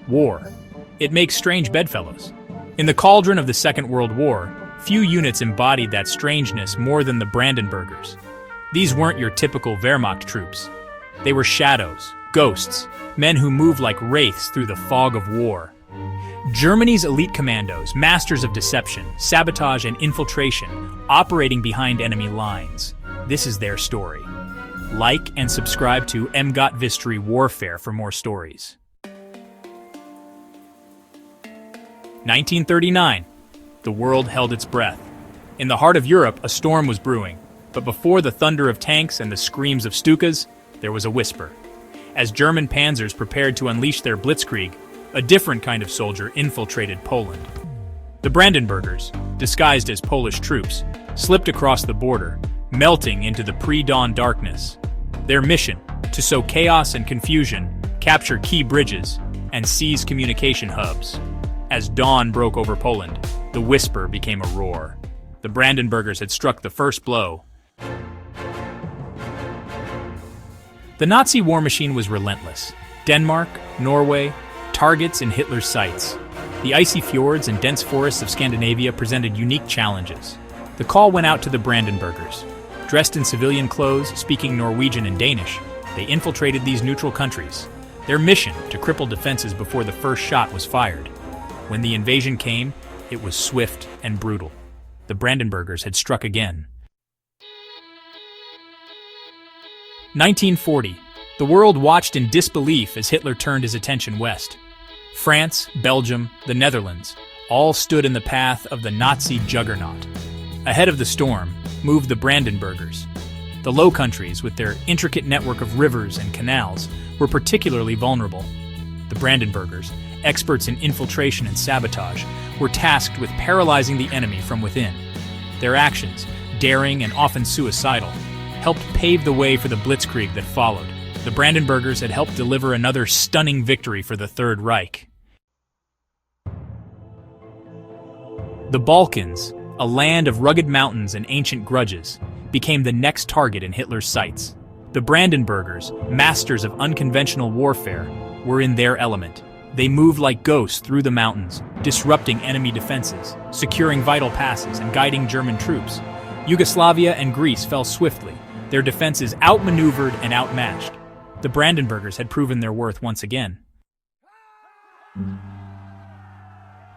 War. It makes strange bedfellows. In the cauldron of the Second World War, few units embodied that strangeness more than the Brandenburgers. These weren't your typical Wehrmacht troops. They were shadows, ghosts, men who moved like wraiths through the fog of war. Germany's elite commandos, masters of deception, sabotage, and infiltration, operating behind enemy lines. This is their story. Like and subscribe to MGOT Warfare for more stories. 1939. The world held its breath. In the heart of Europe, a storm was brewing. But before the thunder of tanks and the screams of Stukas, there was a whisper. As German panzers prepared to unleash their Blitzkrieg, a different kind of soldier infiltrated Poland. The Brandenburgers, disguised as Polish troops, slipped across the border, melting into the pre-dawn darkness. Their mission, to sow chaos and confusion, capture key bridges, and seize communication hubs. As dawn broke over Poland, the whisper became a roar. The Brandenburgers had struck the first blow. The Nazi war machine was relentless. Denmark, Norway, targets in Hitler's sights. The icy fjords and dense forests of Scandinavia presented unique challenges. The call went out to the Brandenburgers. Dressed in civilian clothes, speaking Norwegian and Danish, they infiltrated these neutral countries. Their mission, to cripple defenses before the first shot was fired. When the invasion came, it was swift and brutal. The Brandenburgers had struck again. 1940. The world watched in disbelief as Hitler turned his attention west. France, Belgium, the Netherlands, all stood in the path of the Nazi juggernaut. Ahead of the storm moved the Brandenburgers. The Low Countries, with their intricate network of rivers and canals, were particularly vulnerable. The Brandenburgers, experts in infiltration and sabotage, were tasked with paralyzing the enemy from within. Their actions, daring and often suicidal, helped pave the way for the Blitzkrieg that followed. The Brandenburgers had helped deliver another stunning victory for the Third Reich. The Balkans, a land of rugged mountains and ancient grudges, became the next target in Hitler's sights. The Brandenburgers, masters of unconventional warfare, were in their element. They moved like ghosts through the mountains, disrupting enemy defenses, securing vital passes, and guiding German troops. Yugoslavia and Greece fell swiftly, their defenses outmaneuvered and outmatched. The Brandenburgers had proven their worth once again.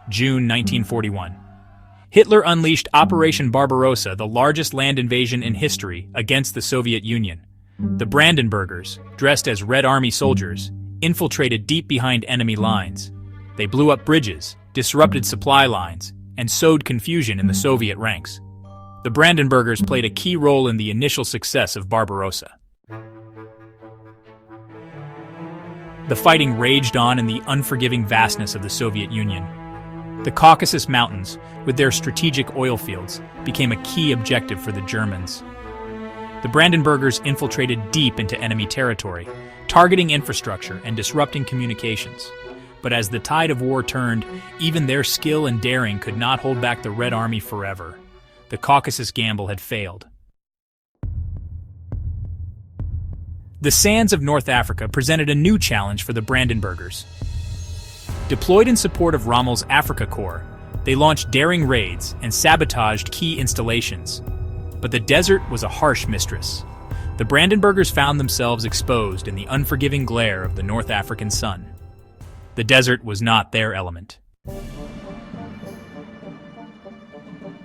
June 1941. Hitler unleashed Operation Barbarossa, the largest land invasion in history, against the Soviet Union. The Brandenburgers, dressed as Red Army soldiers, infiltrated deep behind enemy lines. They blew up bridges, disrupted supply lines, and sowed confusion in the Soviet ranks. The Brandenburgers played a key role in the initial success of Barbarossa. The fighting raged on in the unforgiving vastness of the Soviet Union. The Caucasus Mountains, with their strategic oil fields, became a key objective for the Germans. The Brandenburgers infiltrated deep into enemy territory, targeting infrastructure and disrupting communications. But as the tide of war turned, even their skill and daring could not hold back the Red Army forever. The Caucasus gamble had failed. The sands of North Africa presented a new challenge for the Brandenburgers. Deployed in support of Rommel's Africa Corps, they launched daring raids and sabotaged key installations. But the desert was a harsh mistress. The Brandenburgers found themselves exposed in the unforgiving glare of the North African sun. The desert was not their element.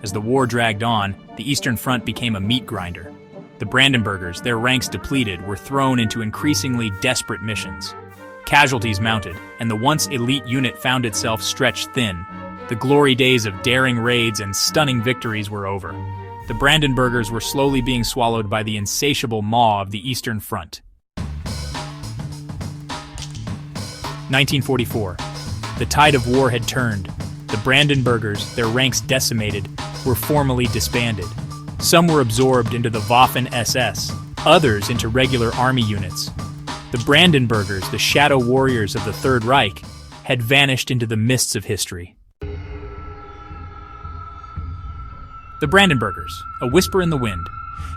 As the war dragged on, the Eastern Front became a meat grinder. The Brandenburgers, their ranks depleted, were thrown into increasingly desperate missions. Casualties mounted, and the once elite unit found itself stretched thin. The glory days of daring raids and stunning victories were over. The Brandenburgers were slowly being swallowed by the insatiable maw of the Eastern Front. 1944. The tide of war had turned. The Brandenburgers, their ranks decimated, were formally disbanded. Some were absorbed into the Waffen-SS, others into regular army units. The Brandenburgers, the shadow warriors of the Third Reich, had vanished into the mists of history. The Brandenburgers, a whisper in the wind.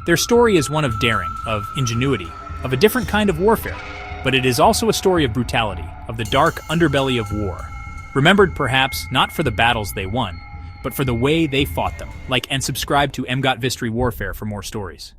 Their story is one of daring, of ingenuity, of a different kind of warfare, but it is also a story of brutality, of the dark underbelly of war. Remembered perhaps not for the battles they won, but for the way they fought them. Like and subscribe to MGOT Vistry Warfare for more stories.